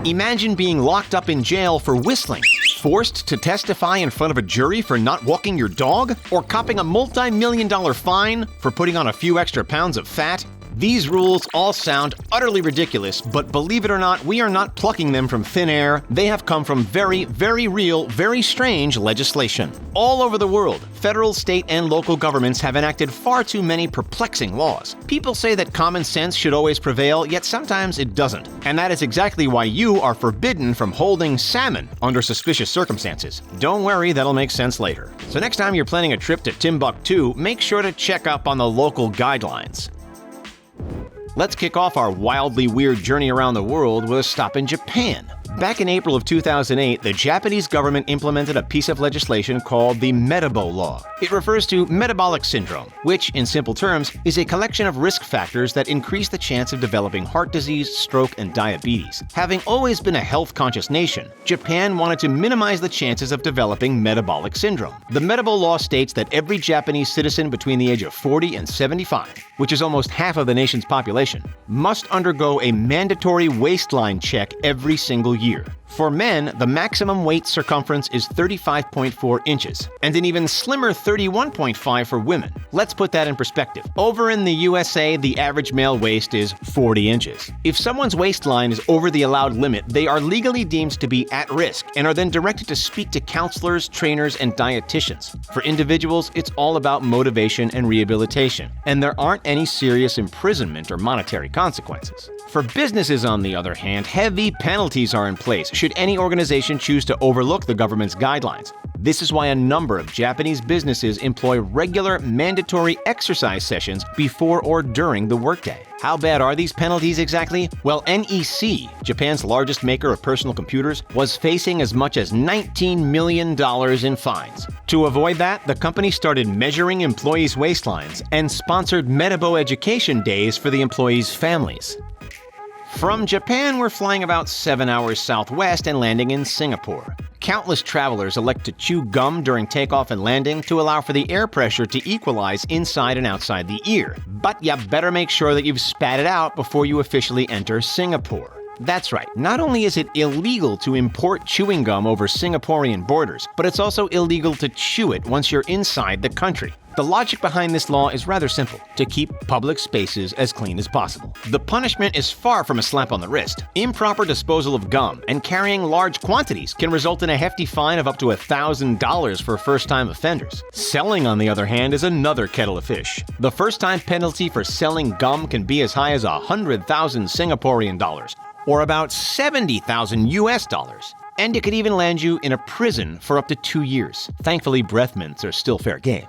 Imagine being locked up in jail for whistling, forced to testify in front of a jury for not walking your dog, or copping a multi-million-dollar fine for putting on a few extra pounds of fat. These rules all sound utterly ridiculous, but believe it or not, we are not plucking them from thin air. They have come from very, very real, very strange legislation. All over the world, federal, state, and local governments have enacted far too many perplexing laws. People say that common sense should always prevail, yet sometimes it doesn't. And that is exactly why you are forbidden from holding salmon under suspicious circumstances. Don't worry, that'll make sense later. So next time you're planning a trip to Timbuk-two, make sure to check up on the local guidelines. Let's kick off our wildly weird journey around the world with a stop in Japan. Back in April of 2008, the Japanese government implemented a piece of legislation called the Metabolome law. It refers to metabolic syndrome, which, in simple terms, is a collection of risk factors that increase the chance of developing heart disease, stroke, and diabetes. Having always been a health-conscious nation, Japan wanted to minimize the chances of developing metabolic syndrome. The Metabolome law states that every Japanese citizen between the age of 40 and 75, which is almost half of the nation's population, must undergo a mandatory waistline check every single year. For men, the maximum waist circumference is 35.4 inches, and an even slimmer 31.5 for women. Let's put that in perspective. Over in the USA, the average male waist is 40 inches. If someone's waistline is over the allowed limit, they are legally deemed to be at risk and are then directed to speak to counselors, trainers, and dietitians. For individuals, it's all about motivation and rehabilitation, and there aren't any serious imprisonment or monetary consequences. For businesses, on the other hand, heavy penalties are in place should any organization choose to overlook the government's guidelines. This is why a number of Japanese businesses employ regular, mandatory exercise sessions before or during the workday. How bad are these penalties exactly? Well, NEC, Japan's largest maker of personal computers, was facing as much as $19 million in fines. To avoid that, the company started measuring employees' waistlines and sponsored Metabolome education days for the employees' families. From Japan, we're flying about 7 hours southwest and landing in Singapore. Countless travelers elect to chew gum during takeoff and landing to allow for the air pressure to equalize inside and outside the ear. But you better make sure that you've spat it out before you officially enter Singapore. That's right, not only is it illegal to import chewing gum over Singaporean borders, but it's also illegal to chew it once you're inside the country. The logic behind this law is rather simple: to keep public spaces as clean as possible. The punishment is far from a slap on the wrist. Improper disposal of gum and carrying large quantities can result in a hefty fine of up to $1,000 for first-time offenders. Selling, on the other hand, is another kettle of fish. The first-time penalty for selling gum can be as high as 100,000 Singaporean dollars, or about 70,000 US dollars. And it could even land you in a prison for up to 2 years. Thankfully, breath mints are still fair game.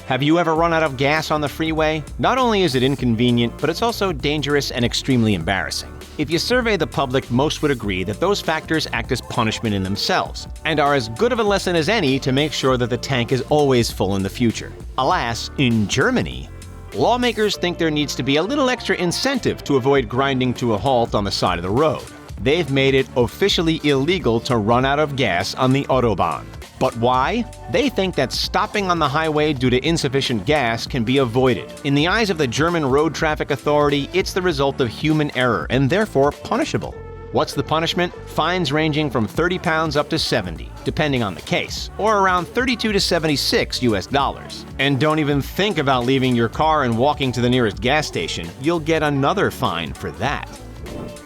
Have you ever run out of gas on the freeway? Not only is it inconvenient, but it's also dangerous and extremely embarrassing. If you survey the public, most would agree that those factors act as punishment in themselves, and are as good of a lesson as any to make sure that the tank is always full in the future. Alas, in Germany, lawmakers think there needs to be a little extra incentive to avoid grinding to a halt on the side of the road. They've made it officially illegal to run out of gas on the Autobahn. But why? They think that stopping on the highway due to insufficient gas can be avoided. In the eyes of the German Road Traffic Authority, it's the result of human error and therefore punishable. What's the punishment? Fines ranging from 30 pounds up to 70, depending on the case, or around 32 to 76 US dollars. And don't even think about leaving your car and walking to the nearest gas station. You'll get another fine for that.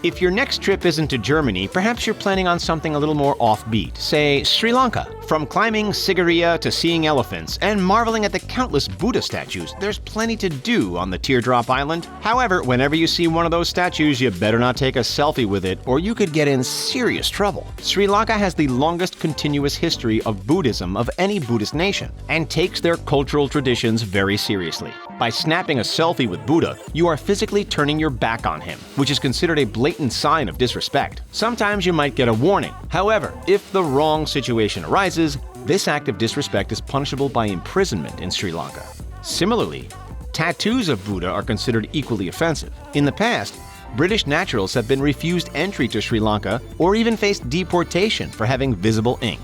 If your next trip isn't to Germany, perhaps you're planning on something a little more offbeat, say Sri Lanka. From climbing Sigiriya to seeing elephants and marveling at the countless Buddha statues, there's plenty to do on the Teardrop Island. However, whenever you see one of those statues, you better not take a selfie with it, or you could get in serious trouble. Sri Lanka has the longest continuous history of Buddhism of any Buddhist nation, and takes their cultural traditions very seriously. By snapping a selfie with Buddha, you are physically turning your back on him, which is considered a blatant sign of disrespect. Sometimes you might get a warning. However, if the wrong situation arises, this act of disrespect is punishable by imprisonment in Sri Lanka. Similarly, tattoos of Buddha are considered equally offensive. In the past, British naturals have been refused entry to Sri Lanka or even faced deportation for having visible ink.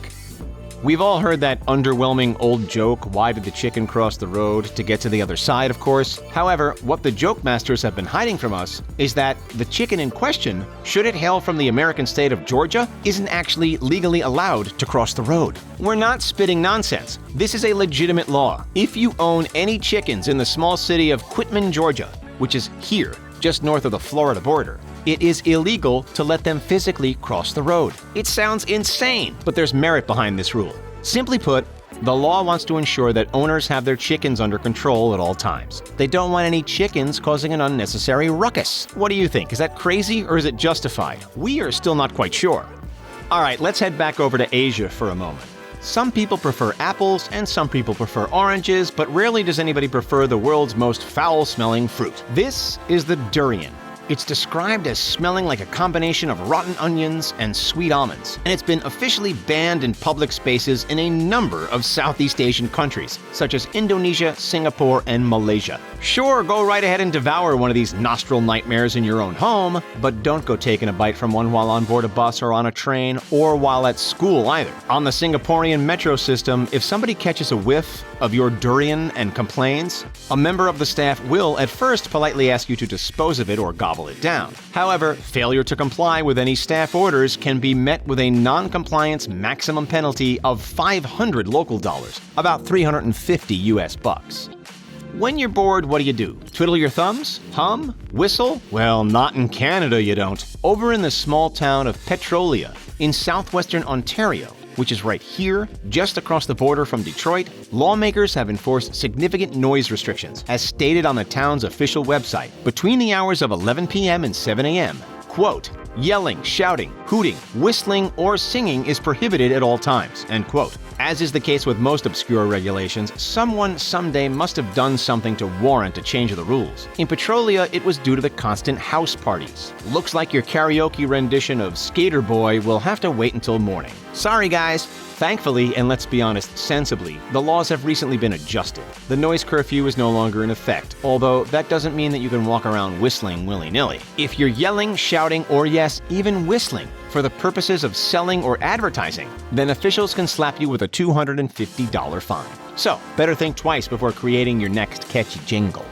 We've all heard that underwhelming old joke, why did the chicken cross the road? To get to the other side, of course. However, what the joke masters have been hiding from us is that the chicken in question, should it hail from the American state of Georgia, isn't actually legally allowed to cross the road. We're not spitting nonsense. This is a legitimate law. If you own any chickens in the small city of Quitman, Georgia, which is here, just north of the Florida border, it is illegal to let them physically cross the road. It sounds insane, but there's merit behind this rule. Simply put, the law wants to ensure that owners have their chickens under control at all times. They don't want any chickens causing an unnecessary ruckus. What do you think? Is that crazy or is it justified? We are still not quite sure. All right, let's head back over to Asia for a moment. Some people prefer apples and some people prefer oranges, but rarely does anybody prefer the world's most foul-smelling fruit. This is the durian. It's described as smelling like a combination of rotten onions and sweet almonds, and it's been officially banned in public spaces in a number of Southeast Asian countries, such as Indonesia, Singapore, and Malaysia. Sure, go right ahead and devour one of these nostril nightmares in your own home, but don't go taking a bite from one while on board a bus or on a train, or while at school either. On the Singaporean metro system, if somebody catches a whiff of your durian and complains, a member of the staff will at first politely ask you to dispose of it or gobble it down. However, failure to comply with any staff orders can be met with a non-compliance maximum penalty of 500 local dollars, about 350 US bucks. When you're bored, what do? Twiddle your thumbs? Hum? Whistle? Well, not in Canada you don't. Over in the small town of Petrolia, in southwestern Ontario, which is right here, just across the border from Detroit, lawmakers have enforced significant noise restrictions, as stated on the town's official website, between the hours of 11 p.m. and 7 a.m. Quote, yelling, shouting, hooting, whistling, or singing is prohibited at all times, end quote. As is the case with most obscure regulations, someone someday must have done something to warrant a change of the rules. In Petrolia, it was due to the constant house parties. Looks like your karaoke rendition of Skater Boy will have to wait until morning. Sorry guys. Thankfully, and let's be honest, sensibly, the laws have recently been adjusted. The noise curfew is no longer in effect, although that doesn't mean that you can walk around whistling willy-nilly. If you're yelling, shouting, or yes, even whistling for the purposes of selling or advertising, then officials can slap you with a $250 fine. So, better think twice before creating your next catchy jingle.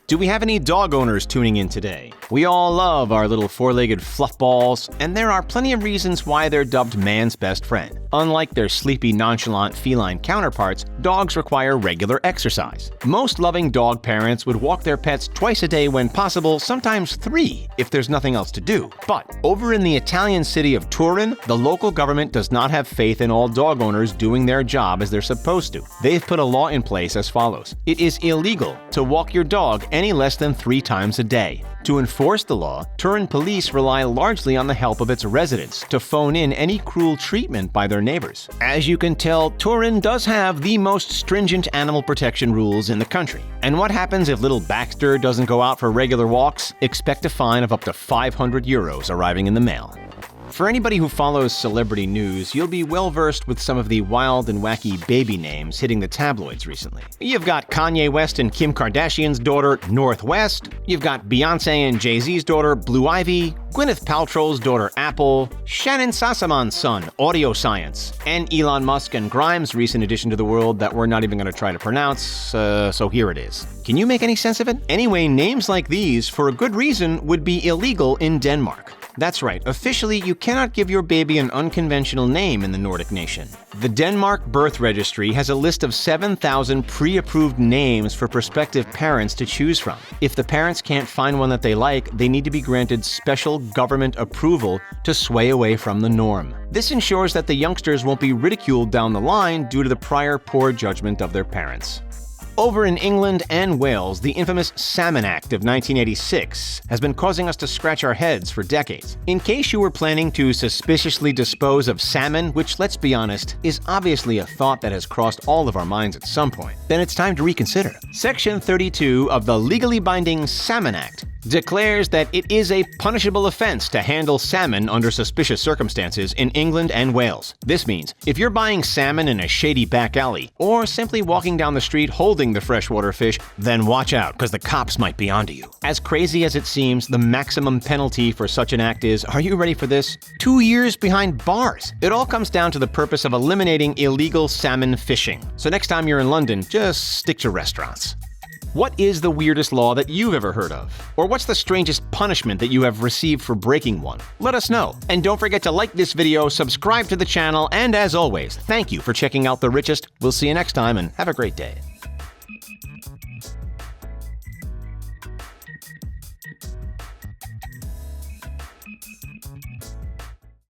Do we have any dog owners tuning in today? We all love our little four-legged fluff balls, and there are plenty of reasons why they're dubbed man's best friend. Unlike their sleepy, nonchalant feline counterparts, dogs require regular exercise. Most loving dog parents would walk their pets twice a day when possible, sometimes 3 if there's nothing else to do. But over in the Italian city of Turin, the local government does not have faith in all dog owners doing their job as they're supposed to. They've put a law in place as follows. It is illegal to walk your dog any less than 3 times a day. To enforce the law, Turin police rely largely on the help of its residents to phone in any cruel treatment by their neighbors. As you can tell, Turin does have the most stringent animal protection rules in the country. And what happens if little Baxter doesn't go out for regular walks? Expect a fine of up to 500 euros arriving in the mail. For anybody who follows celebrity news, you'll be well-versed with some of the wild and wacky baby names hitting the tabloids recently. You've got Kanye West and Kim Kardashian's daughter, Northwest. You've got Beyoncé and Jay-Z's daughter, Blue Ivy. Gwyneth Paltrow's daughter, Apple. Shannon Sassaman's son, Audio Science. And Elon Musk and Grimes' recent addition to the world that we're not even going to try to pronounce, so here it is. Can you make any sense of it? Anyway, names like these, for a good reason, would be illegal in Denmark. That's right, officially you cannot give your baby an unconventional name in the Nordic nation. The Denmark Birth Registry has a list of 7,000 pre-approved names for prospective parents to choose from. If the parents can't find one that they like, they need to be granted special government approval to sway away from the norm. This ensures that the youngsters won't be ridiculed down the line due to the prior poor judgment of their parents. Over in England and Wales, the infamous Salmon Act of 1986 has been causing us to scratch our heads for decades. In case you were planning to suspiciously dispose of salmon, which, let's be honest, is obviously a thought that has crossed all of our minds at some point, then it's time to reconsider. Section 32 of the legally binding Salmon Act declares that it is a punishable offense to handle salmon under suspicious circumstances in England and Wales. This means if you're buying salmon in a shady back alley, or simply walking down the street holding the freshwater fish, then watch out, because the cops might be onto you. As crazy as it seems, the maximum penalty for such an act is, are you ready for this? 2 years behind bars. It all comes down to the purpose of eliminating illegal salmon fishing. So next time you're in London, just stick to restaurants. What is the weirdest law that you've ever heard of? Or what's the strangest punishment that you have received for breaking one? Let us know. And don't forget to like this video, subscribe to the channel, and as always, thank you for checking out The Richest. We'll see you next time, and have a great day.